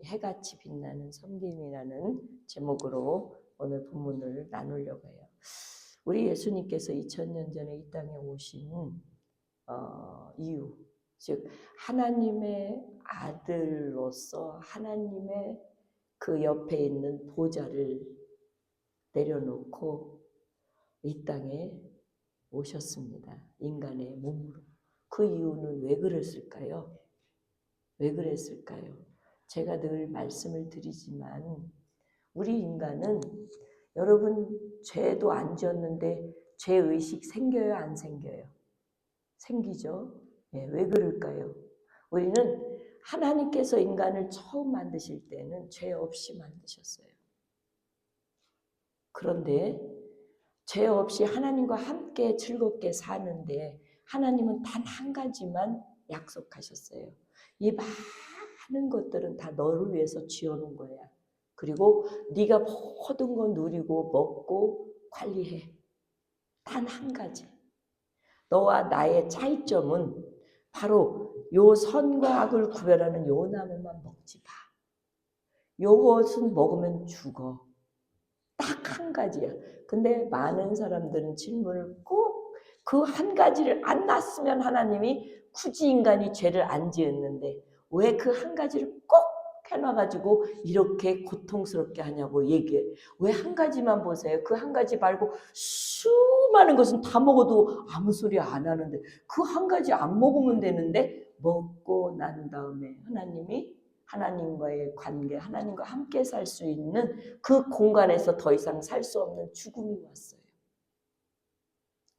해같이 빛나는 섬김이라는 제목으로 오늘 본문을 나누려고 해요. 우리 예수님께서 2000년 전에 이 땅에 오신 이유, 즉 하나님의 아들로서 하나님의 그 옆에 있는 보좌를 내려놓고 이 땅에 오셨습니다. 인간의 몸으로. 그 이유는 왜 그랬을까요? 왜 그랬을까요? 제가 늘 말씀을 드리지만 우리 인간은 여러분 죄도 안 지었는데 죄의식 생겨요? 안 생겨요? 생기죠? 네, 왜 그럴까요? 우리는 하나님께서 인간을 처음 만드실 때는 죄 없이 만드셨어요. 그런데 죄 없이 하나님과 함께 즐겁게 사는데 하나님은 단 한 가지만 약속하셨어요. 이 많은 것들은 다 너를 위해서 지어놓은 거야. 그리고 네가 모든 거 누리고 먹고 관리해. 단 한 가지. 너와 나의 차이점은 바로 요 선과 악을 구별하는 요 나무만 먹지 마. 요것은 먹으면 죽어. 딱 한 가지야. 근데 많은 사람들은 질문을 꼭 그 한 가지를 안 놨으면 하나님이 굳이 인간이 죄를 안 지었는데 왜 그 한 가지를 꼭 해놔가지고 이렇게 고통스럽게 하냐고 얘기해. 왜 한 가지만 보세요. 그 한 가지 말고 수많은 것은 다 먹어도 아무 소리 안 하는데 그 한 가지 안 먹으면 되는데 먹고 난 다음에 하나님이 하나님과의 관계, 하나님과 함께 살 수 있는 그 공간에서 더 이상 살 수 없는 죽음이 왔어요.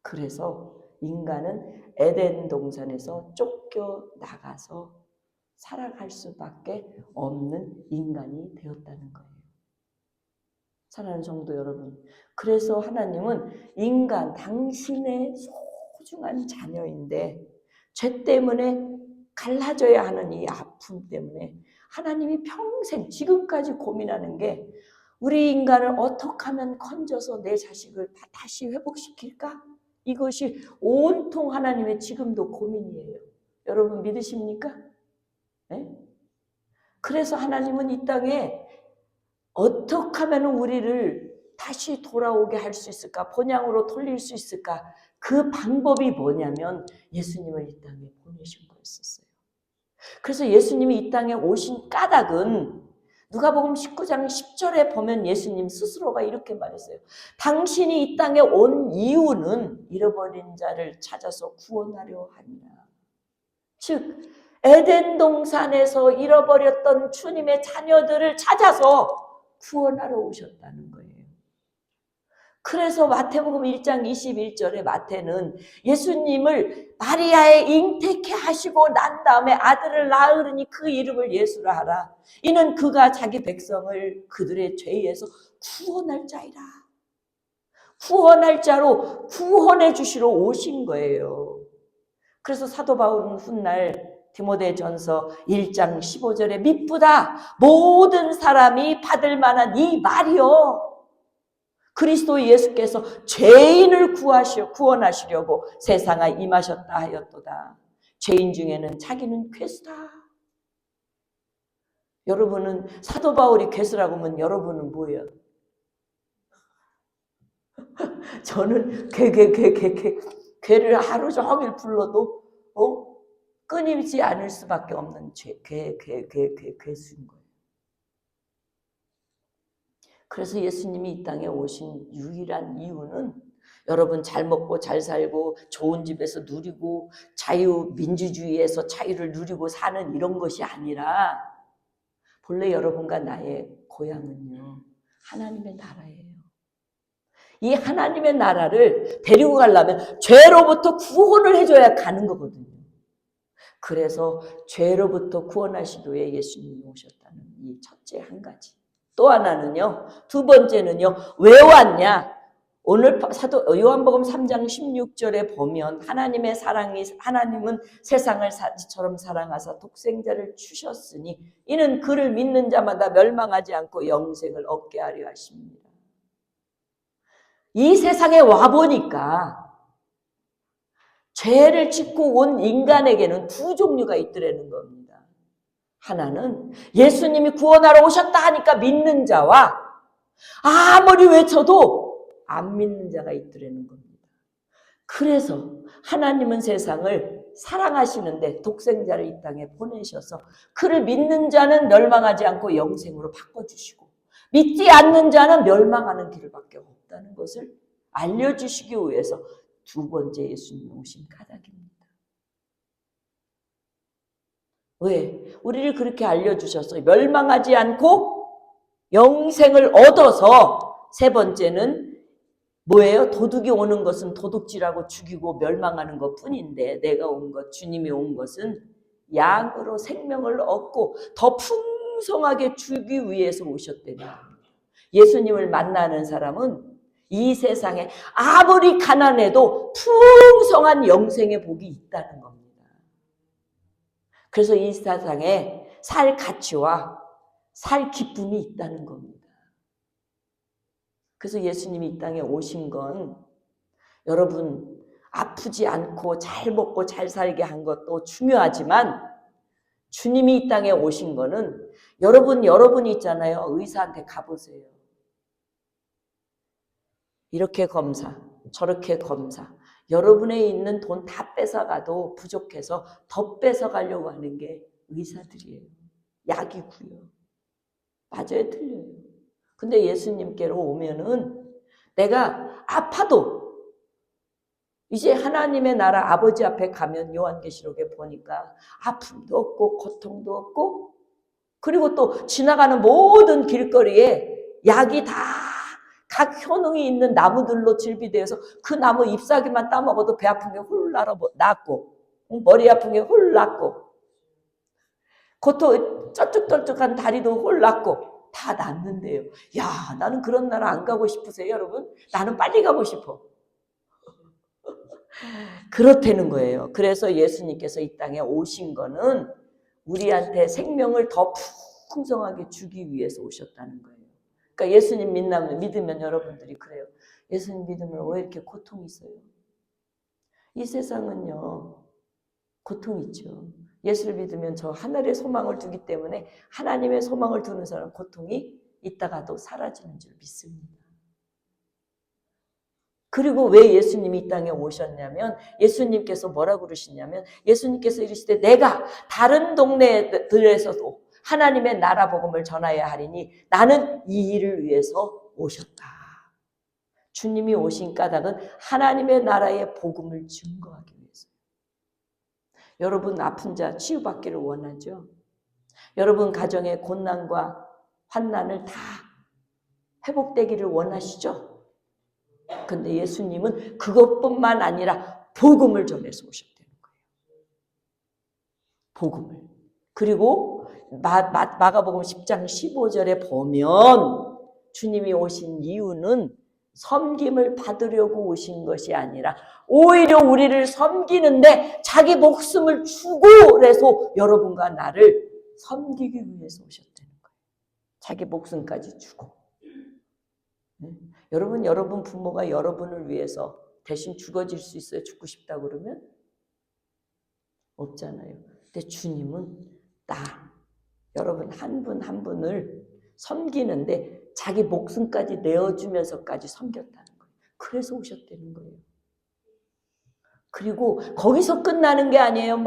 그래서 인간은 에덴 동산에서 쫓겨나가서 살아갈 수밖에 없는 인간이 되었다는 거예요. 사랑하는 성도 여러분, 그래서 하나님은 인간, 당신의 소중한 자녀인데 죄 때문에 갈라져야 하는 이 아픔 때문에 하나님이 평생 지금까지 고민하는 게 우리 인간을 어떻게 하면 건져서 내 자식을 다시 회복시킬까? 이것이 온통 하나님의 지금도 고민이에요. 여러분 믿으십니까? 네? 그래서 하나님은 이 땅에 어떻게 하면 우리를 다시 돌아오게 할 수 있을까? 본향으로 돌릴 수 있을까? 그 방법이 뭐냐면 예수님을 이 땅에 보내신 거였었어요. 그래서 예수님이 이 땅에 오신 까닭은 누가복음 19장 10절에 보면 예수님 스스로가 이렇게 말했어요. 당신이 이 땅에 온 이유는 잃어버린 자를 찾아서 구원하려 함이라. 즉 에덴 동산에서 잃어버렸던 주님의 자녀들을 찾아서 구원하러 오셨다는 거예요. 그래서 마태복음 1장 21절에 마태는 예수님을 마리아의 잉태케 하시고 난 다음에 아들을 낳으리니 그 이름을 예수라 하라. 이는 그가 자기 백성을 그들의 죄에서 구원할 자이라. 구원할 자로 구원해 주시러 오신 거예요. 그래서 사도 바울은 훗날 디모데전서 1장 15절에 미쁘다 모든 사람이 받을 만한 이 말이요. 그리스도 예수께서 죄인을 구원하시려고 세상에 임하셨다 하였도다. 죄인 중에는 자기는 괴수다. 여러분은 사도 바울이 괴수라고 하면 여러분은 뭐예요? 저는 괴를 하루 종일 불러도 끊이지 않을 수밖에 없는 괴수인 거예요. 그래서 예수님이 이 땅에 오신 유일한 이유는 여러분 잘 먹고 잘 살고 좋은 집에서 누리고 민주주의에서 자유를 누리고 사는 이런 것이 아니라 본래 여러분과 나의 고향은요 하나님의 나라예요. 이 하나님의 나라를 데리고 가려면 죄로부터 구원을 해줘야 가는 거거든요. 그래서 죄로부터 구원하시기 위해 예수님이 오셨다는 이 첫째 한 가지. 또 하나는요, 두 번째는요, 왜 왔냐? 오늘 사도 요한복음 3장 16절에 보면 하나님은 세상을 사지처럼 사랑하사 독생자를 주셨으니 이는 그를 믿는 자마다 멸망하지 않고 영생을 얻게 하려 하십니다. 이 세상에 와보니까 죄를 짓고 온 인간에게는 두 종류가 있더라는 겁니다. 하나는 예수님이 구원하러 오셨다 하니까 믿는 자와 아무리 외쳐도 안 믿는 자가 있더라는 겁니다. 그래서 하나님은 세상을 사랑하시는데 독생자를 이 땅에 보내셔서 그를 믿는 자는 멸망하지 않고 영생으로 바꿔주시고 믿지 않는 자는 멸망하는 길밖에 없다는 것을 알려주시기 위해서 두 번째 예수님이 오신 까닭입니다. 왜? 우리를 그렇게 알려주셔서 멸망하지 않고 영생을 얻어서 세 번째는 뭐예요? 도둑이 오는 것은 도둑질하고 죽이고 멸망하는 것 뿐인데 내가 온 것, 주님이 온 것은 양으로 생명을 얻고 더 풍성하게 주기 위해서 오셨다는 겁니다. 예수님을 만나는 사람은 이 세상에 아무리 가난해도 풍성한 영생의 복이 있다는 겁니다. 그래서 이 세상에 살 가치와 살 기쁨이 있다는 겁니다. 그래서 예수님이 이 땅에 오신 건 여러분 아프지 않고 잘 먹고 잘 살게 한 것도 중요하지만 주님이 이 땅에 오신 거는 여러분이 있잖아요. 의사한테 가보세요. 이렇게 검사, 저렇게 검사. 여러분에 있는 돈 다 뺏어가도 부족해서 더 뺏어가려고 하는 게 의사들이에요. 약이고요. 맞아요, 틀려요. 근데 예수님께로 오면은 내가 아파도 이제 하나님의 나라 아버지 앞에 가면 요한계시록에 보니까 아픔도 없고 고통도 없고 그리고 또 지나가는 모든 길거리에 약이 다 각 효능이 있는 나무들로 질비되어서 그 나무 잎사귀만 따먹어도 배 아픈 게 홀 낫고 머리 아픈 게 홀 낫고 고통 쩔쭉쩔쭉한 다리도 홀 낫고 다 낫는데요. 야, 나는 그런 나라 안 가고 싶으세요, 여러분? 나는 빨리 가고 싶어. 그렇다는 거예요. 그래서 예수님께서 이 땅에 오신 거는 우리한테 생명을 더 풍성하게 주기 위해서 오셨다는 거예요. 그러니까 예수님 믿으면 여러분들이 그래요. 예수님 믿으면 왜 이렇게 고통이 있어요? 이 세상은요, 고통이 있죠. 예수를 믿으면 저 하늘의 소망을 두기 때문에 하나님의 소망을 두는 사람은 고통이 있다가도 사라지는 줄 믿습니다. 그리고 왜 예수님이 이 땅에 오셨냐면 예수님께서 뭐라고 그러시냐면 예수님께서 이르시되 내가 다른 동네들에서도 하나님의 나라 복음을 전하여야 하리니 나는 이 일을 위해서 오셨다. 주님이 오신 까닭은 하나님의 나라의 복음을 증거하기 위해서. 여러분 아픈 자 치유받기를 원하죠. 여러분 가정의 고난과 환난을 다 회복되기를 원하시죠. 근데 예수님은 그것뿐만 아니라 복음을 전해서 오셨다는 거예요. 복음을. 그리고 마가복음 10장 15절에 보면 주님이 오신 이유는 섬김을 받으려고 오신 것이 아니라 오히려 우리를 섬기는데 자기 목숨을 주고 그래서 여러분과 나를 섬기기 위해서 오셨다는 거예요. 자기 목숨까지 주고. 여러분 부모가 여러분을 위해서 대신 죽어질 수 있어요? 죽고 싶다고 그러면? 없잖아요. 근데 주님은 여러분 한 분 한 분을 섬기는데 자기 목숨까지 내어주면서까지 섬겼다는 거예요. 그래서 오셨다는 거예요. 그리고 거기서 끝나는 게 아니에요.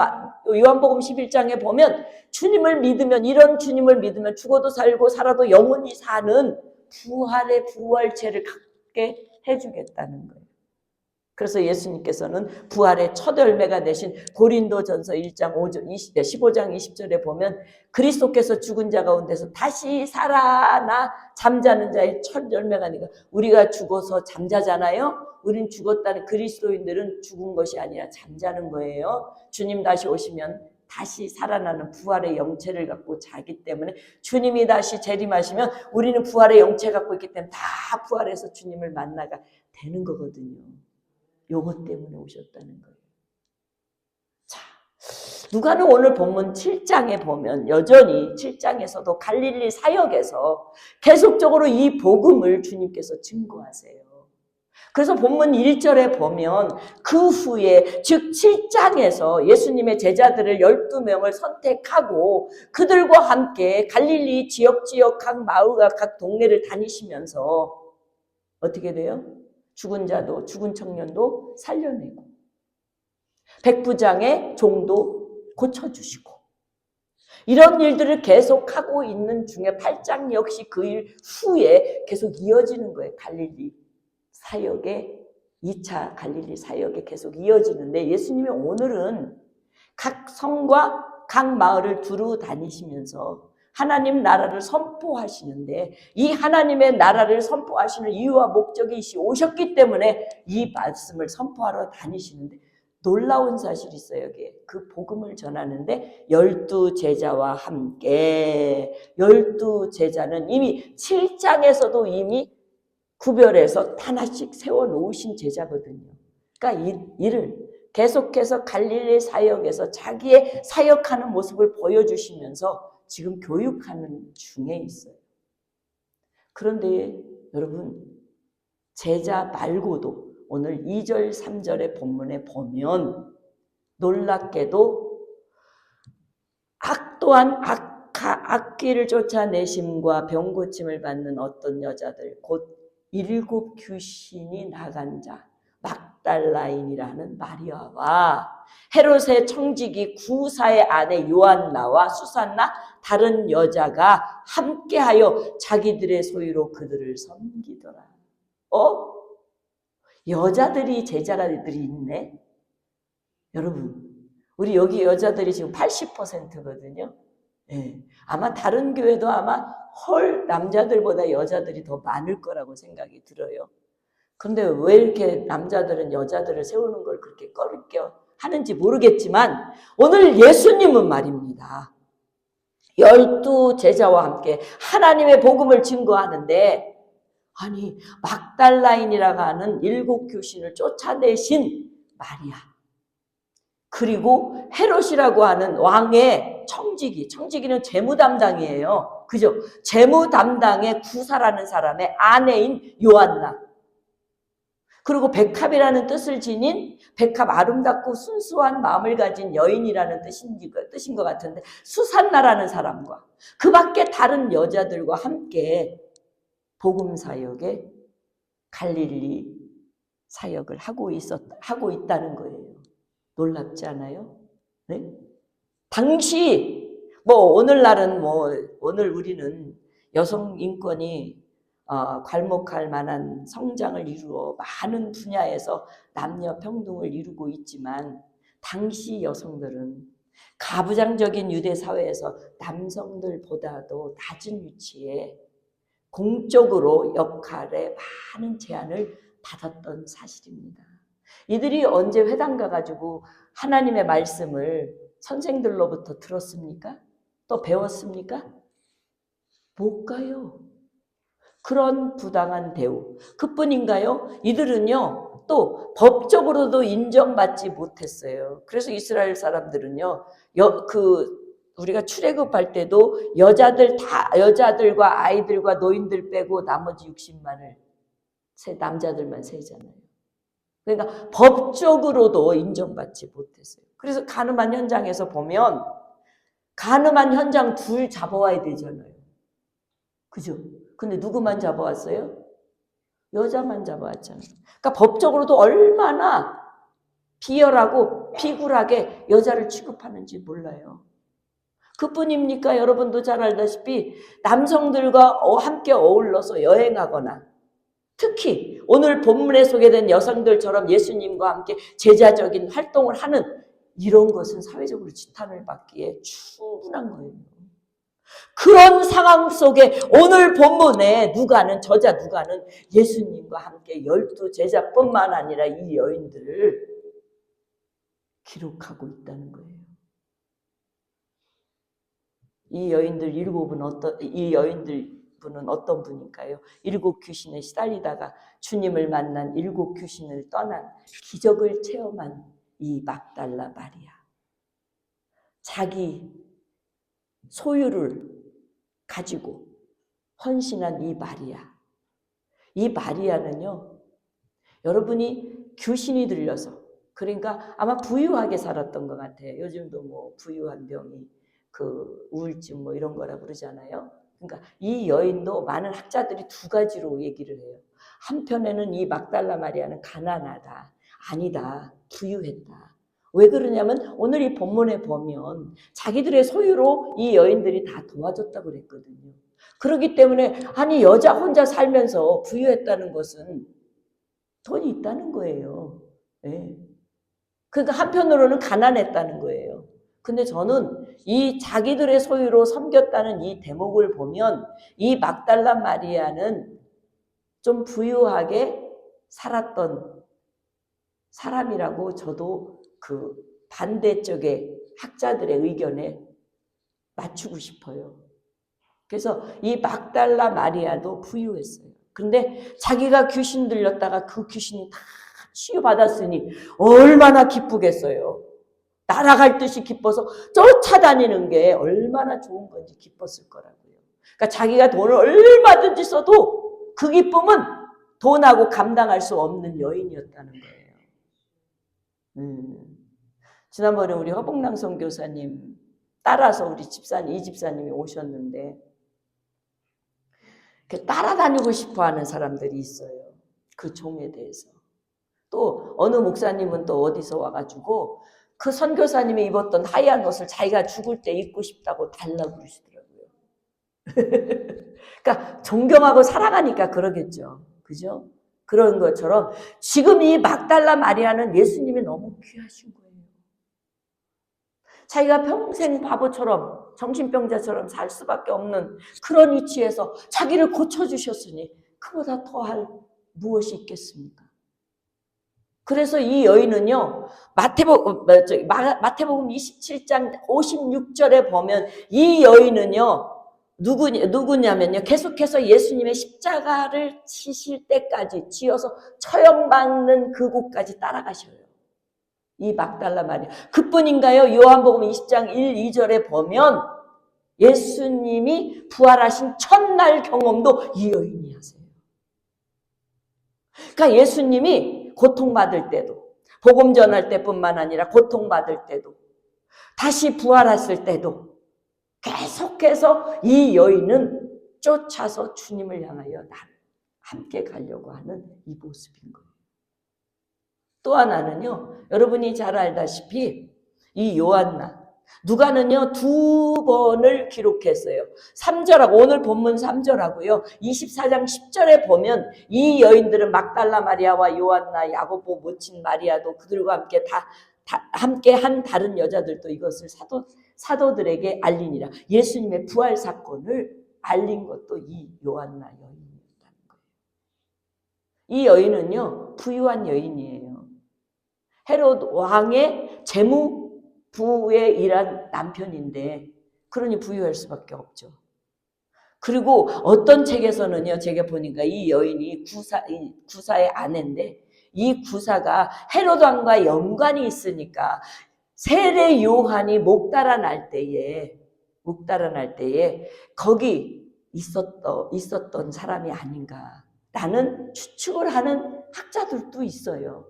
요한복음 11장에 보면 주님을 믿으면 이런 주님을 믿으면 죽어도 살고 살아도 영원히 사는 부활의 부활체를 갖게 해주겠다는 거예요. 그래서 예수님께서는 부활의 첫 열매가 되신 고린도전서 1장 15장 20절에 보면 그리스도께서 죽은 자 가운데서 다시 살아나 잠자는 자의 첫 열매가 되니까 우리가 죽어서 잠자잖아요. 우린 죽었다는 그리스도인들은 죽은 것이 아니라 잠자는 거예요. 주님 다시 오시면 다시 살아나는 부활의 영체를 갖고 자기 때문에 주님이 다시 재림하시면 우리는 부활의 영체 갖고 있기 때문에 다 부활해서 주님을 만나가 되는 거거든요. 요것 때문에 오셨다는 거예요. 자, 누가는 오늘 본문 7장에 보면 여전히 7장에서도 갈릴리 사역에서 계속적으로 이 복음을 주님께서 증거하세요. 그래서 본문 1절에 보면 그 후에 즉 7장에서 예수님의 제자들을 12명을 선택하고 그들과 함께 갈릴리 지역 각 마을과 각 동네를 다니시면서 어떻게 돼요? 죽은 자도 죽은 청년도 살려내고 백부장의 종도 고쳐주시고 이런 일들을 계속하고 있는 중에 8장 역시 그 일 후에 계속 이어지는 거예요. 갈릴리 사역의 2차 갈릴리 사역에 계속 이어지는데 예수님이 오늘은 각 성과 각 마을을 두루 다니시면서 하나님 나라를 선포하시는데 이 하나님의 나라를 선포하시는 이유와 목적이 오셨기 때문에 이 말씀을 선포하러 다니시는데 놀라운 사실이 있어요. 여기에 그 복음을 전하는데 12제자와 함께 12제자는 이미 7장에서도 이미 구별해서 하나씩 세워놓으신 제자거든요. 그러니까 이를 계속해서 갈릴리 사역에서 자기의 사역하는 모습을 보여주시면서 지금 교육하는 중에 있어요. 그런데 여러분 제자 말고도 오늘 2절 3절의 본문에 보면 놀랍게도 또한 악귀를 쫓아내심과 병고침을 받는 어떤 여자들 곧 7 귀신이 나간 자 막달라인이라는 마리아와 헤롯의 청지기 구사의 아내 요한나와 수산나 다른 여자가 함께하여 자기들의 소유로 그들을 섬기더라. 여자들이 제자들이 있네. 여러분 우리 여기 여자들이 지금 80%거든요. 네. 아마 다른 교회도 아마 남자들보다 여자들이 더 많을 거라고 생각이 들어요. 그런데 왜 이렇게 남자들은 여자들을 세우는 걸 그렇게 꺼리게 하는지 모르겠지만 오늘 예수님은 말입니다. 12제자와 함께 하나님의 복음을 증거하는데 아니 막달라인이라고 하는 7 귀신을 쫓아내신 마리아 그리고 헤롯이라고 하는 왕의 청지기는 재무 담당이에요. 그죠? 재무 담당의 구사라는 사람의 아내인 요한나 그리고 백합이라는 뜻을 지닌 백합 아름답고 순수한 마음을 가진 여인이라는 뜻인 것 같은데 수산나라는 사람과 그 밖에 다른 여자들과 함께 복음 사역에 갈릴리 사역을 하고 있다는 거예요. 놀랍지 않아요? 네? 당시 오늘날은 오늘 우리는 여성 인권이 괄목할 만한 성장을 이루어 많은 분야에서 남녀 평등을 이루고 있지만 당시 여성들은 가부장적인 유대 사회에서 남성들보다도 낮은 위치에 공적으로 역할에 많은 제한을 받았던 사실입니다. 이들이 언제 회당 가가지고 하나님의 말씀을 선생들로부터 들었습니까? 또 배웠습니까? 못 가요. 그런 부당한 대우. 그뿐인가요? 이들은요, 또 법적으로도 인정받지 못했어요. 그래서 이스라엘 사람들은요, 우리가 출애굽할 때도 여자들과 아이들과 노인들 빼고 나머지 60만을 남자들만 세잖아요. 그러니까 법적으로도 인정받지 못했어요. 그래서 가늠한 현장에서 보면 가늠한 현장 둘 잡아와야 되잖아요. 그죠? 근데 누구만 잡아왔어요? 여자만 잡아왔잖아요. 그러니까 법적으로도 얼마나 비열하고 비굴하게 여자를 취급하는지 몰라요. 그뿐입니까? 여러분도 잘 알다시피 남성들과 함께 어울러서 여행하거나 특히 오늘 본문에 소개된 여성들처럼 예수님과 함께 제자적인 활동을 하는 이런 것은 사회적으로 지탄을 받기에 충분한 거예요. 그런 상황 속에 오늘 본문에 저자 누가는 예수님과 함께 12제자뿐만 아니라 이 여인들을 기록하고 있다는 거예요. 이 여인들분은 어떤 분일까요? 7 귀신에 시달리다가 주님을 만난 7 귀신을 떠난 기적을 체험한 이 막달라 마리아. 자기 소유를 가지고 헌신한 이 마리아. 이 마리아는요, 여러분이 귀신이 들려서, 그러니까 아마 부유하게 살았던 것 같아요. 요즘도 뭐 부유한 병이 그 우울증 뭐 이런 거라 그러잖아요. 그러니까 이 여인도 많은 학자들이 두 가지로 얘기를 해요. 한편에는 이 막달라 마리아는 가난하다. 아니다. 부유했다. 왜 그러냐면 오늘 이 본문에 보면 자기들의 소유로 이 여인들이 다 도와줬다고 그랬거든요. 그렇기 때문에 아니 여자 혼자 살면서 부유했다는 것은 돈이 있다는 거예요. 네. 그러니까 한편으로는 가난했다는 거예요. 근데 저는 이 자기들의 소유로 섬겼다는 이 대목을 보면 이 막달라 마리아는 좀 부유하게 살았던 사람이라고 저도 그 반대쪽의 학자들의 의견에 맞추고 싶어요. 그래서 이 막달라 마리아도 부유했어요. 근데 자기가 귀신 들렸다가 그 귀신이 다 치유받았으니 얼마나 기쁘겠어요. 날아갈 듯이 기뻐서 쫓아다니는 게 얼마나 좋은 건지 기뻤을 거라고요. 그러니까 자기가 돈을 얼마든지 써도 그 기쁨은 돈하고 감당할 수 없는 여인이었다는 거예요. 지난번에 우리 허봉랑 선교사님 따라서 우리 집사님, 이 집사님이 오셨는데 따라다니고 싶어하는 사람들이 있어요. 그 종에 대해서. 또 어느 목사님은 또 어디서 와가지고 그 선교사님이 입었던 하얀 옷을 자기가 죽을 때 입고 싶다고 달라고 그러시더라고요. 그러니까 존경하고 사랑하니까 그러겠죠. 그죠? 그런 것처럼 지금 이 막달라 마리아는 예수님이 너무 귀하신 거예요. 자기가 평생 바보처럼 정신병자처럼 살 수밖에 없는 그런 위치에서 자기를 고쳐주셨으니 그보다 더할 무엇이 있겠습니까? 그래서 이 여인은요, 마태복음 27장 56절에 보면 이 여인은요, 누구냐면요, 계속해서 예수님의 십자가를 치실 때까지 지어서 처형받는 그곳까지 따라가셔요. 이 막달라 마리아. 그뿐인가요? 요한복음 20장 1, 2절에 보면 예수님이 부활하신 첫날 경험도 이 여인이 하세요. 그러니까 예수님이 고통받을 때도, 복음 전할 때뿐만 아니라 고통받을 때도, 다시 부활했을 때도 계속해서 이 여인은 쫓아서 주님을 향하여 함께 가려고 하는 이 모습인 거예요. 또 하나는요, 여러분이 잘 알다시피 이 요한나, 누가는요 2번을 기록했어요. 3절하고 오늘 본문 3절하고요. 24장 10절에 보면 이 여인들은 막달라 마리아와 요한나, 야고보 모친 마리아도 그들과 함께 함께 한 다른 여자들도 이것을 사도들에게 알리니라. 예수님의 부활 사건을 알린 것도 이 요한나 여인이었다는 거예요. 이 여인은요 부유한 여인이에요. 헤롯 왕의 재무부에 일한 남편인데 그러니 부유할 수밖에 없죠. 그리고 어떤 책에서는요, 제가 보니까 이 여인이 구사의 아내인데 이 구사가 헤롯 왕과 연관이 있으니까 세례 요한이 목달아날 때에 거기 있었던 사람이 아닌가라는 추측을 하는 학자들도 있어요.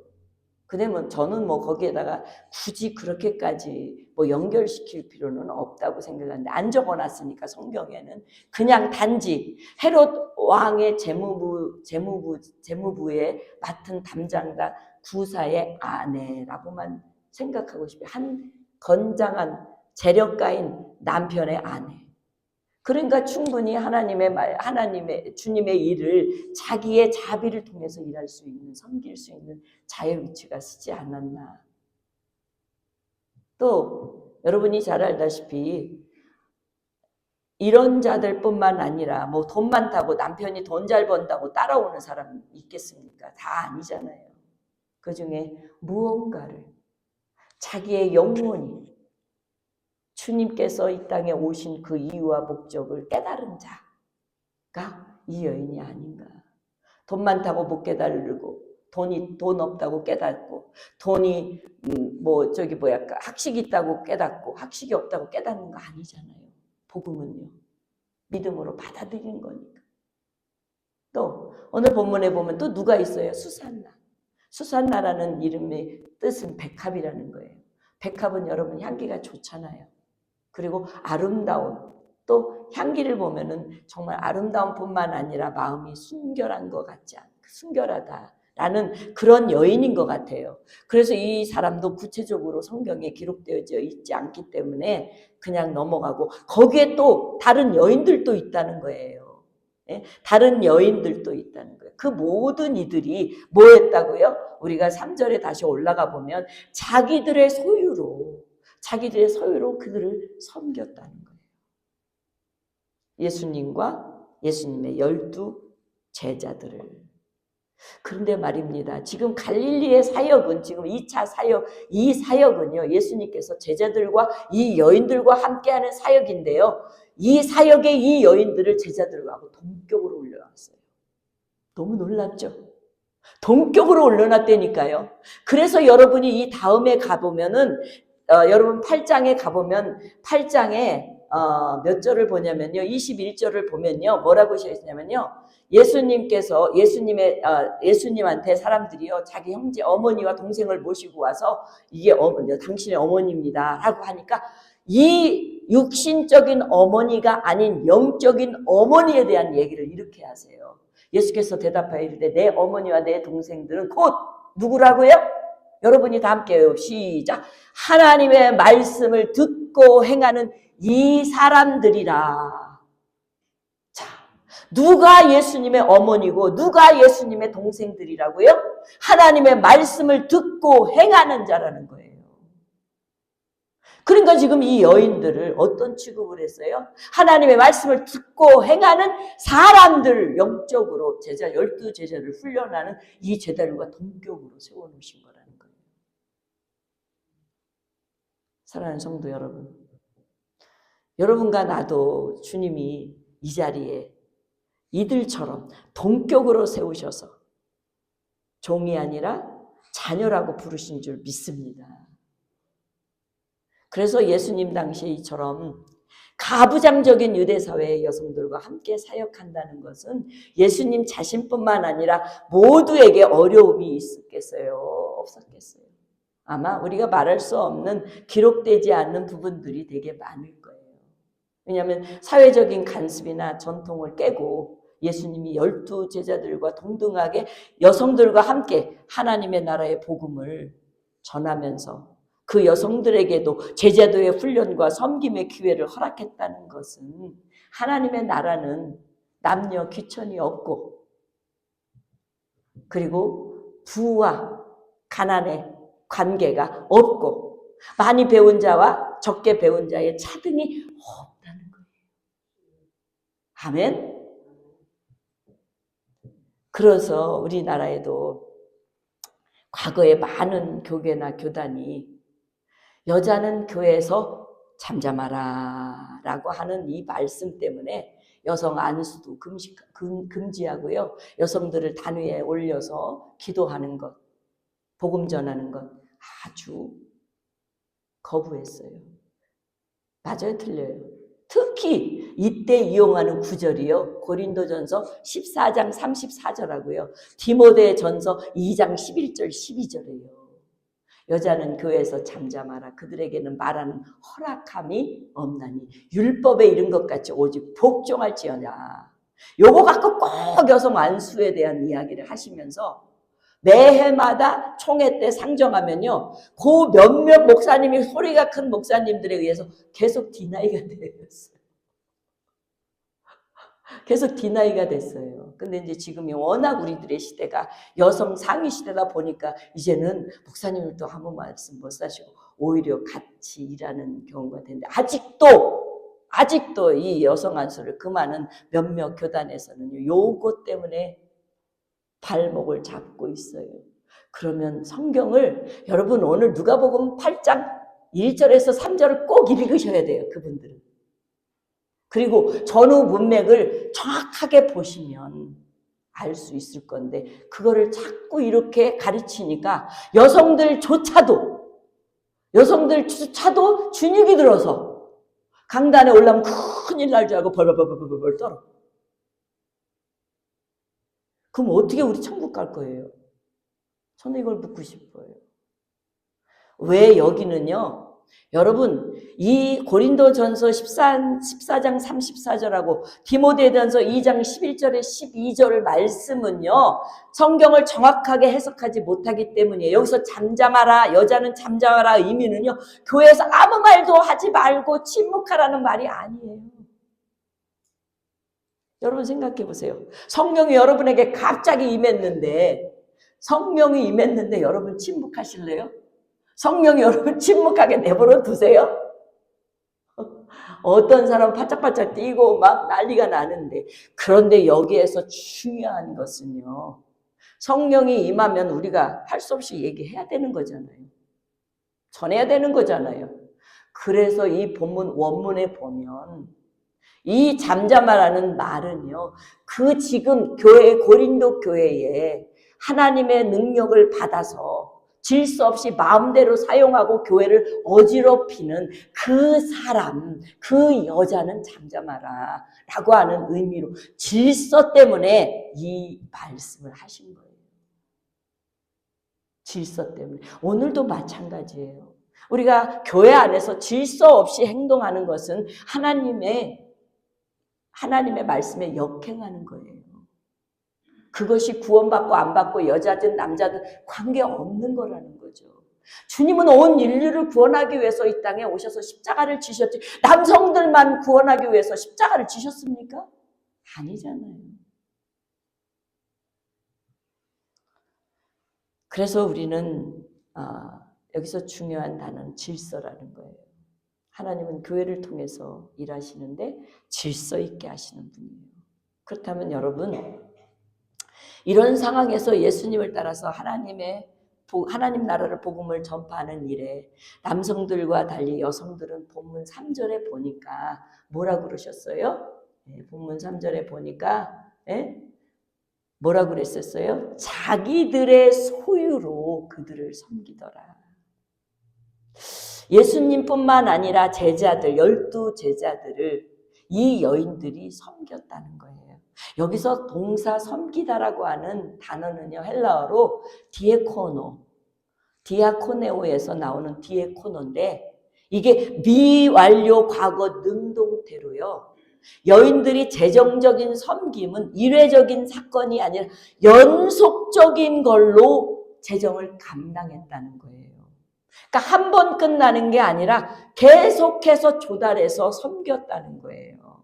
그러면 저는 뭐 거기에다가 굳이 그렇게까지 뭐 연결시킬 필요는 없다고 생각하는데 안 적어놨으니까 성경에는 그냥 단지 헤롯 왕의 재무부에 맡은 담당자 구사의 아내라고만 생각하고 싶어요. 한 건장한 재력가인 남편의 아내. 그러니까 충분히 주님의 일을 자기의 자비를 통해서 일할 수 있는, 섬길 수 있는 자유 위치가 쓰지 않았나. 또 여러분이 잘 알다시피 이런 자들뿐만 아니라 뭐 돈 많다고 남편이 돈 잘 번다고 따라오는 사람 있겠습니까? 다 아니잖아요. 그중에 무언가를 자기의 영혼이 주님께서 이 땅에 오신 그 이유와 목적을 깨달은 자가 이 여인이 아닌가. 돈 많다고 못 깨달고 돈 없다고 깨닫고 돈이 학식이 있다고 깨닫고 학식이 없다고 깨닫는 거 아니잖아요. 복음은요. 믿음으로 받아들이는 거니까. 또 오늘 본문에 보면 또 누가 있어요? 수산나. 수산나라는 이름의 뜻은 백합이라는 거예요. 백합은 여러분 향기가 좋잖아요. 그리고 아름다운, 또 향기를 보면은 정말 아름다운 뿐만 아니라 마음이 순결한 것 같지 않, 순결하다라는 그런 여인인 것 같아요. 그래서 이 사람도 구체적으로 성경에 기록되어져 있지 않기 때문에 그냥 넘어가고, 거기에 또 다른 여인들도 있다는 거예요. 예? 다른 여인들도 있다는 거예요. 그 모든 이들이 뭐 했다고요? 우리가 3절에 다시 올라가 보면 자기들의 소유로 그들을 섬겼다는 거예요. 예수님과 예수님의 12 제자들을. 그런데 말입니다. 지금 갈릴리의 사역은, 지금 2차 사역, 이 사역은요, 예수님께서 제자들과 이 여인들과 함께하는 사역인데요. 이 사역의 이 여인들을 제자들과 동격으로 올려놨어요. 너무 놀랍죠? 동격으로 올려놨다니까요. 그래서 여러분이 이 다음에 가보면은, 여러분 8장에 가보면 8장에 몇 절을 보냐면요. 21절을 보면요. 뭐라고 되어있냐면요. 예수님께서 예수님한테 사람들이요. 자기 형제 어머니와 동생을 모시고 와서 이게 당신의 어머니입니다 라고 하니까 이 육신적인 어머니가 아닌 영적인 어머니에 대한 얘기를 이렇게 하세요. 예수께서 대답하여 이르되 내 어머니와 내 동생들은 곧 누구라고요? 여러분이 다 함께해요. 시작. 하나님의 말씀을 듣고 행하는 이 사람들이라. 자, 누가 예수님의 어머니고 누가 예수님의 동생들이라고요? 하나님의 말씀을 듣고 행하는 자라는 거예요. 그러니까 지금 이 여인들을 어떤 취급을 했어요? 하나님의 말씀을 듣고 행하는 사람들, 영적으로 12 제자를 훈련하는 이 제자들과 동격으로 세워놓으신 거라는 거예요. 사랑하는 성도 여러분, 여러분과 나도 주님이 이 자리에 이들처럼 동격으로 세우셔서 종이 아니라 자녀라고 부르신 줄 믿습니다. 그래서 예수님 당시에 이처럼 가부장적인 유대사회의 여성들과 함께 사역한다는 것은 예수님 자신뿐만 아니라 모두에게 어려움이 있었겠어요? 없었겠어요? 아마 우리가 말할 수 없는, 기록되지 않는 부분들이 되게 많을 거예요. 왜냐하면 사회적인 관습이나 전통을 깨고 예수님이 12 제자들과 동등하게 여성들과 함께 하나님의 나라의 복음을 전하면서 그 여성들에게도 제자도의 훈련과 섬김의 기회를 허락했다는 것은 하나님의 나라는 남녀 귀천이 없고, 그리고 부와 가난의 관계가 없고, 많이 배운 자와 적게 배운 자의 차등이 없다는 거예요. 아멘. 그래서 우리나라에도 과거에 많은 교계나 교단이 여자는 교회에서 잠잠하라 라고 하는 이 말씀 때문에 여성 안수도 금지하고요. 여성들을 단위에 올려서 기도하는 것, 복음 전하는 것 아주 거부했어요. 맞아요, 틀려요? 특히 이때 이용하는 구절이요. 고린도전서 14장 34절하고요. 디모데전서 2장 11절 12절이에요. 여자는 교회에서 잠잠하라. 그들에게는 말하는 허락함이 없나니 율법에 이른 것 같이 오직 복종할지어다. 요거 갖고 꼭 여성 안수에 대한 이야기를 하시면서 매해마다 총회 때 상정하면요, 그 몇몇 목사님이, 소리가 큰 목사님들에 의해서 계속 디나이가 되었어요. 계속 디나이가 됐어요. 근데 이제 지금이 워낙 우리들의 시대가 여성 상위 시대다 보니까 이제는 목사님들도 아무 말씀 못 하시고 오히려 같이 일하는 경우가 되는데, 아직도 이 여성 안수를 금하는 몇몇 교단에서는 요것 때문에 발목을 잡고 있어요. 그러면 성경을 여러분 오늘 누가복음 8장 1절에서 3절을 꼭 읽으셔야 돼요. 그분들은. 그리고 전후 문맥을 정확하게 보시면 알 수 있을 건데, 그거를 자꾸 이렇게 가르치니까 여성들조차도 준육이 들어서 강단에 올라오면 큰일 날 줄 알고 벌벌 떨어. 그럼 어떻게 우리 천국 갈 거예요? 저는 이걸 묻고 싶어요. 왜 여기는요? 여러분, 이 고린도전서 14장 34절하고 디모데전서 2장 11절에 12절 말씀은요, 성경을 정확하게 해석하지 못하기 때문이에요. 여기서 잠잠하라, 여자는 잠잠하라 의미는요, 교회에서 아무 말도 하지 말고 침묵하라는 말이 아니에요. 여러분 생각해 보세요. 성령이 여러분에게 갑자기 임했는데 여러분 침묵하실래요? 성령이 여러분 침묵하게 내버려 두세요? 어떤 사람은 팔짝팔짝 뛰고 막 난리가 나는데, 그런데 여기에서 중요한 것은요, 성령이 임하면 우리가 할 수 없이 얘기해야 되는 거잖아요. 전해야 되는 거잖아요. 그래서 이 본문 원문에 보면 이 잠잠하라는 말은요, 그 지금 교회, 고린도 교회에 하나님의 능력을 받아서 질서 없이 마음대로 사용하고 교회를 어지럽히는 그 사람, 그 여자는 잠잠하라 라고 하는 의미로 질서 때문에 이 말씀을 하신 거예요. 질서 때문에. 오늘도 마찬가지예요. 우리가 교회 안에서 질서 없이 행동하는 것은 하나님의 말씀에 역행하는 거예요. 그것이 구원받고 안 받고 여자든 남자든 관계없는 거라는 거죠. 주님은 온 인류를 구원하기 위해서 이 땅에 오셔서 십자가를 지셨지, 남성들만 구원하기 위해서 십자가를 지셨습니까? 아니잖아요. 그래서 우리는 여기서 중요한 단어는 질서라는 거예요. 하나님은 교회를 통해서 일하시는데 질서 있게 하시는 분이에요. 그렇다면 여러분, 이런 상황에서 예수님을 따라서 하나님 나라를 복음을 전파하는 일에 남성들과 달리 여성들은 본문 3절에 보니까 뭐라고 그러셨어요? 본문 3절에 보니까 뭐라고 그랬었어요? 자기들의 소유로 그들을 섬기더라. 예수님뿐만 아니라 제자들, 12제자들을 이 여인들이 섬겼다는 거예요. 여기서 동사 섬기다라고 하는 단어는요, 헬라어로 디아코네오에서 나오는 디에코노인데, 이게 미완료 과거 능동태로요. 여인들이 재정적인 섬김은 일회적인 사건이 아니라 연속적인 걸로 재정을 감당했다는 거예요. 그러니까 한 번 끝나는 게 아니라 계속해서 조달해서 섬겼다는 거예요.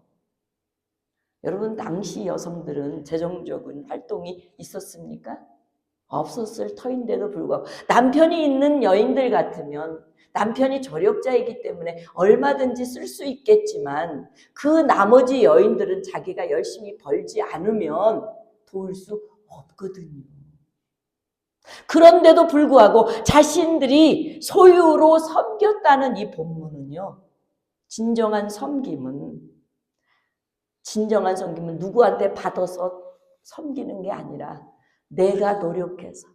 여러분, 당시 여성들은 재정적인 활동이 있었습니까? 없었을 터인데도 불구하고 남편이 있는 여인들 같으면, 남편이 조력자이기 때문에 얼마든지 쓸 수 있겠지만 그 나머지 여인들은 자기가 열심히 벌지 않으면 도울 수 없거든요. 그런데도 불구하고 자신들이 소유로 섬겼다는 이 본문은요, 진정한 섬김은 누구한테 받아서 섬기는 게 아니라 내가 노력해서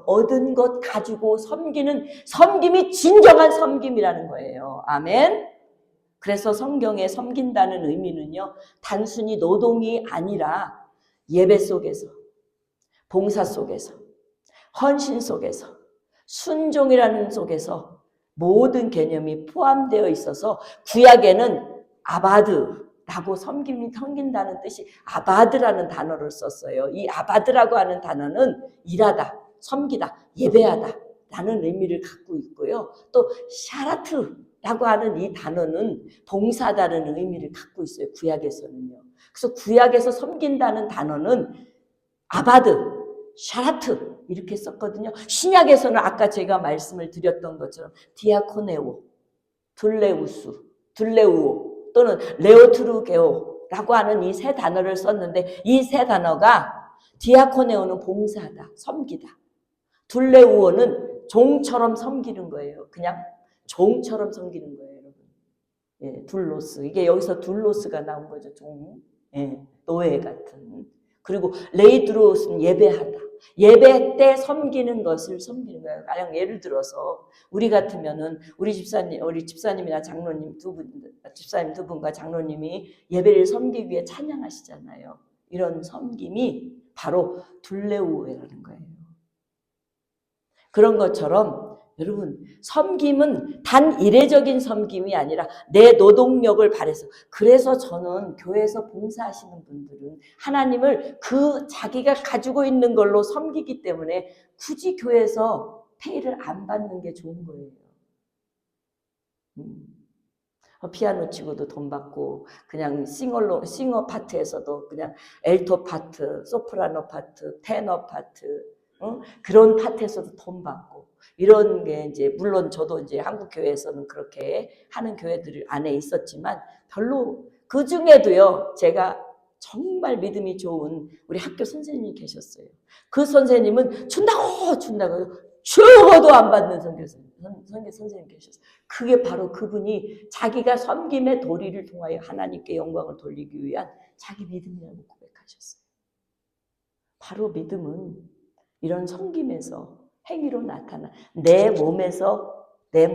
얻은 것 가지고 섬기는 섬김이 진정한 섬김이라는 거예요. 아멘. 그래서 성경에 섬긴다는 의미는요, 단순히 노동이 아니라 예배 속에서, 봉사 속에서, 헌신 속에서, 순종이라는 속에서 모든 개념이 포함되어 있어서, 구약에는 아바드라고 섬긴다는 뜻이 아바드라는 단어를 썼어요. 이 아바드라고 하는 단어는 일하다, 섬기다, 예배하다 라는 의미를 갖고 있고요. 또 샤라트라고 하는 이 단어는 봉사다라는 의미를 갖고 있어요. 구약에서는요. 그래서 구약에서 섬긴다는 단어는 아바드, 샤라트 이렇게 썼거든요. 신약에서는 아까 제가 말씀을 드렸던 것처럼 디아코네오, 둘레우오 또는 레오트루게오라고 하는 이 세 단어를 썼는데, 이 세 단어가 디아코네오는 봉사하다, 섬기다, 둘레우오는 종처럼 섬기는 거예요. 그냥 종처럼 섬기는 거예요, 여러분. 예, 둘로스. 이게 여기서 둘로스가 나온 거죠. 종. 예, 노예 같은. 그리고 레이드로스는 예배하다. 예배 때 섬기는 것을 섬기는 거예요. 가령 예를 들어서 우리 같으면은 우리 집사님이나 장로님 집사님 두 분과 장로님이 예배를 섬기기 위해 찬양하시잖아요. 이런 섬김이 바로 둘레우오라는 거예요. 그런 것처럼 여러분 섬김은 단 이례적인 섬김이 아니라 내 노동력을 발해서, 그래서 저는 교회에서 봉사하시는 분들은 하나님을 그 자기가 가지고 있는 걸로 섬기기 때문에 굳이 교회에서 페이를 안 받는 게 좋은 거예요. 피아노 치고도 돈 받고, 그냥 싱어 파트에서도 그냥 엘토 파트, 소프라노 파트, 테너 파트, 그런 파트에서도 돈 받고, 이런 게 이제 물론 저도 이제 한국 교회에서는 그렇게 하는 교회들 안에 있었지만 별로 그 중에도요, 제가 정말 믿음이 좋은 우리 학교 선생님이 계셨어요. 그 선생님은 준다고 죽어도 안 받는 선생님 계셨어요. 그게 바로 그분이 자기가 섬김의 도리를 통하여 하나님께 영광을 돌리기 위한 자기 믿음이라고 고백하셨어요. 바로 믿음은 이런 섬김에서 행위로 나타나 내 몸에서 내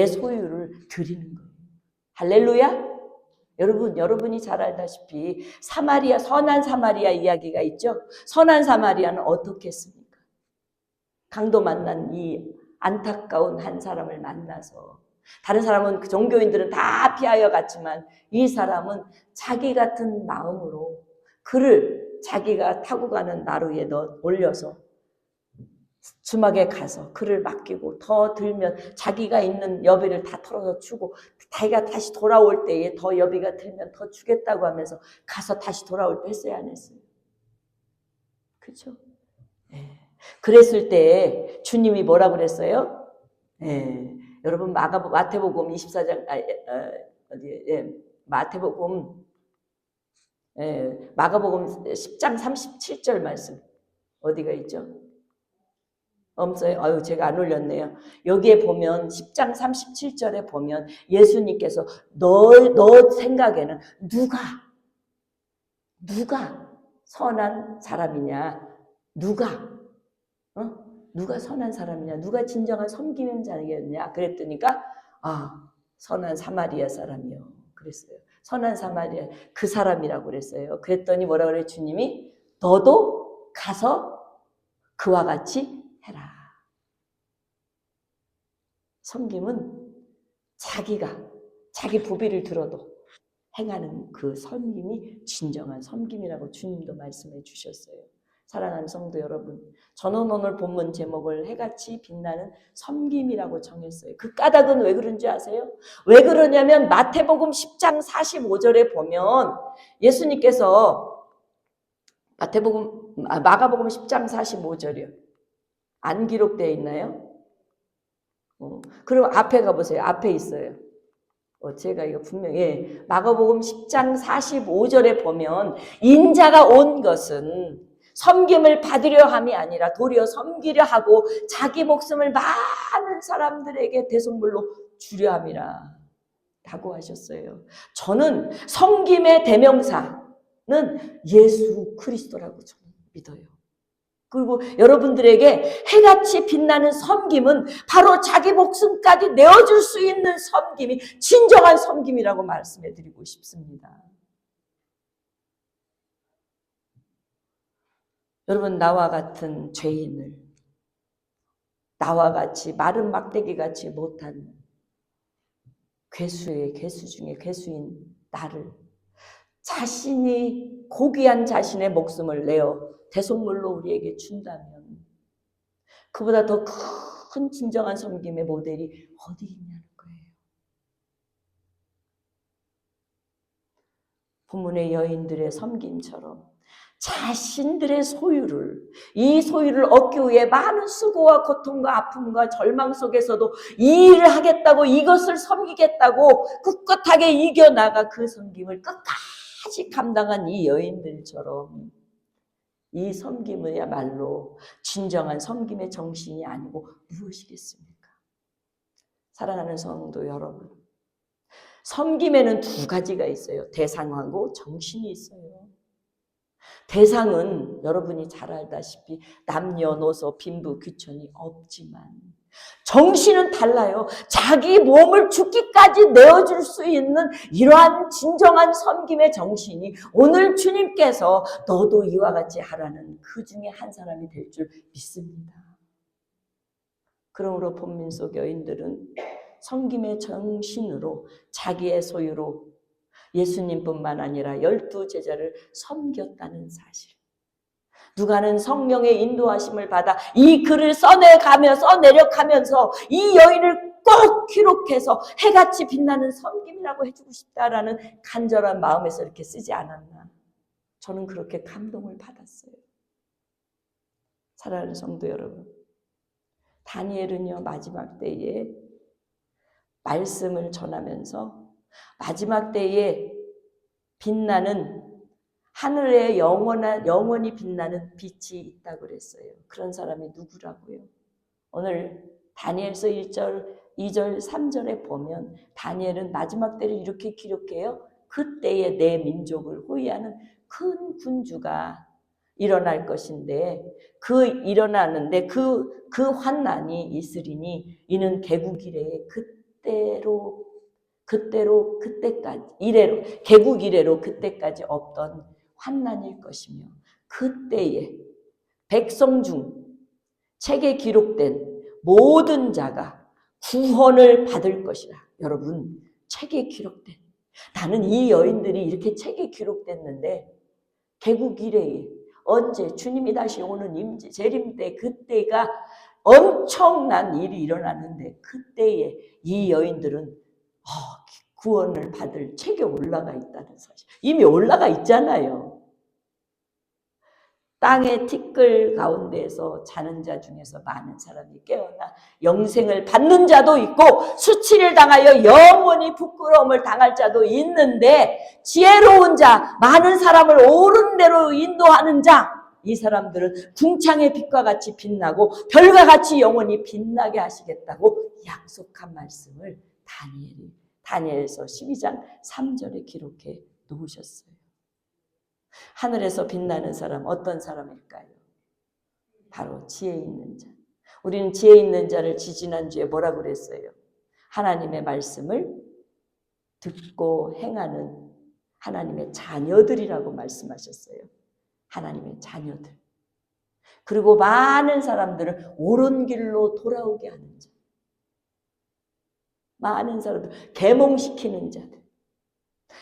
소유를 드리는 거예요. 할렐루야. 여러분이 잘 알다시피 선한 사마리아 이야기가 있죠. 선한 사마리아는 어떻게 했습니까? 강도 만난 이 안타까운 한 사람을 만나서, 다른 사람은 그 종교인들은 다 피하여 갔지만 이 사람은 자기 같은 마음으로 그를 자기가 타고 가는 나루에 올려서 주막에 가서 그를 맡기고, 더 들면 자기가 있는 여비를 다 털어서 주고, 자기가 다시 돌아올 때에 더 여비가 들면 더 주겠다고 하면서 가서 다시 돌아올 때 했어요, 안 했어요? 그렇죠? 네. 그랬을 때 주님이 뭐라고 그랬어요? 네. 여러분 마태복음 24장 마가복음 10장 37절 말씀 어디가 있죠? 없어요? 제가 안 올렸네요. 여기에 보면 10장 37절에 보면 예수님께서 너 생각에는 누가 선한 사람이냐? 누가 선한 사람이냐? 누가 진정한 섬기는 자겠냐? 그랬더니까 선한 사마리아 사람이요. 그랬어요. 선한 사마리아 그 사람이라고 그랬어요. 그랬더니 뭐라 그래? 주님이 너도 가서 그와 같이 해라. 섬김은 자기 부비를 들어도 행하는 그 섬김이 진정한 섬김이라고 주님도 말씀해 주셨어요. 사랑하는 성도 여러분, 저는 오늘 본문 제목을 해같이 빛나는 섬김이라고 정했어요. 그 까닭은 왜 그런지 아세요? 왜 그러냐면 마태복음 10장 45절에 보면 예수님께서 마가복음 10장 45절이요. 안 기록되어 있나요? 그럼 앞에 가보세요. 앞에 있어요. 제가 이거 분명히 마가복음 10장 45절에 보면 인자가 온 것은 섬김을 받으려 함이 아니라 도리어 섬기려 하고 자기 목숨을 많은 사람들에게 대속물로 주려 함이라 라고 하셨어요. 저는 섬김의 대명사는 예수 그리스도라고 저는 믿어요. 그리고 여러분들에게 해같이 빛나는 섬김은 바로 자기 목숨까지 내어줄 수 있는 섬김이 진정한 섬김이라고 말씀해 드리고 싶습니다. 여러분, 나와 같은 죄인을, 나와 같이 마른 막대기같이 못한 괴수 중에 괴수인 나를 자신이 고귀한 자신의 목숨을 내어 대속물로 우리에게 준다면 그보다 더 큰 진정한 섬김의 모델이 어디 있냐는 거예요. 본문의 여인들의 섬김처럼 자신들의 이 소유를 얻기 위해 많은 수고와 고통과 아픔과 절망 속에서도 이 일을 하겠다고, 이것을 섬기겠다고 꿋꿋하게 이겨나가 그 섬김을 끝까지 감당한 이 여인들처럼 이 섬김이야말로 진정한 섬김의 정신이 아니고 무엇이겠습니까? 사랑하는 성도 여러분, 섬김에는 두 가지가 있어요. 대상하고 정신이 있어요. 대상은 여러분이 잘 알다시피 남녀노소 빈부 귀천이 없지만 정신은 달라요. 자기 몸을 죽기까지 내어줄 수 있는 이러한 진정한 섬김의 정신이 오늘 주님께서 너도 이와 같이 하라는 그 중에 한 사람이 될 줄 믿습니다. 그러므로 본민족 여인들은 섬김의 정신으로 자기의 소유로 예수님뿐만 아니라 12제자를 섬겼다는 사실. 누가는 성령의 인도하심을 받아 이 글을 써내려가면서 이 여인을 꼭 기록해서 해같이 빛나는 섬김이라고 해주고 싶다라는 간절한 마음에서 이렇게 쓰지 않았나. 저는 그렇게 감동을 받았어요. 사랑하는 성도 여러분, 다니엘은요 마지막 때에 말씀을 전하면서 마지막 때에 빛나는 하늘에 영원히 빛나는 빛이 있다고 그랬어요. 그런 사람이 누구라고요? 오늘 다니엘서 1절, 2절, 3절에 보면 다니엘은 마지막 때를 이렇게 기록해요. 그때에 내 민족을 호위하는 큰 군주가 일어날 것인데 일어나는데 그 환난이 있으리니 이는 개국 이래에 개국 이래로 그때까지 없던 환난일 것이며 그때에 백성 중 책에 기록된 모든 자가 구원을 받을 것이라. 여러분, 책에 기록된, 나는 이 여인들이 이렇게 책에 기록됐는데 개국 이래에 언제 주님이 다시 오는 재림 때 그때가 엄청난 일이 일어났는데 그때에 이 여인들은 구원을 받을 책에 올라가 있다는 사실. 이미 올라가 있잖아요. 땅의 티끌 가운데에서 자는 자 중에서 많은 사람이 깨어나 영생을 받는 자도 있고 수치를 당하여 영원히 부끄러움을 당할 자도 있는데 지혜로운 자, 많은 사람을 옳은 대로 인도하는 자, 이 사람들은 궁창의 빛과 같이 빛나고 별과 같이 영원히 빛나게 하시겠다고 약속한 말씀을 다니엘서 12장 3절에 기록해 놓으셨어요. 하늘에서 빛나는 사람 어떤 사람일까요? 바로 지혜 있는 자. 우리는 지혜 있는 자를 지지난주에 뭐라고 그랬어요? 하나님의 말씀을 듣고 행하는 하나님의 자녀들이라고 말씀하셨어요. 하나님의 자녀들. 그리고 많은 사람들을 옳은 길로 돌아오게 하는 자. 많은 사람들, 계몽시키는 자들.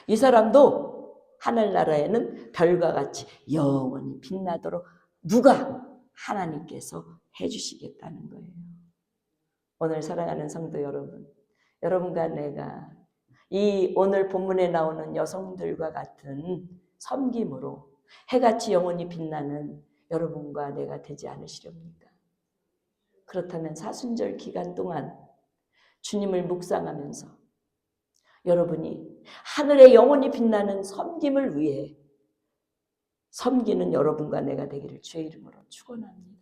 이 사람도 하늘나라에는 별과 같이 영원히 빛나도록 누가? 하나님께서 해주시겠다는 거예요. 오늘 사랑하는 성도 여러분, 여러분과 내가 이 오늘 본문에 나오는 여성들과 같은 섬김으로 해같이 영원히 빛나는 여러분과 내가 되지 않으시렵니까? 그렇다면 사순절 기간 동안 주님을 묵상하면서 여러분이 하늘에 영원히 빛나는 섬김을 위해 섬기는 여러분과 내가 되기를 주의 이름으로 축원합니다.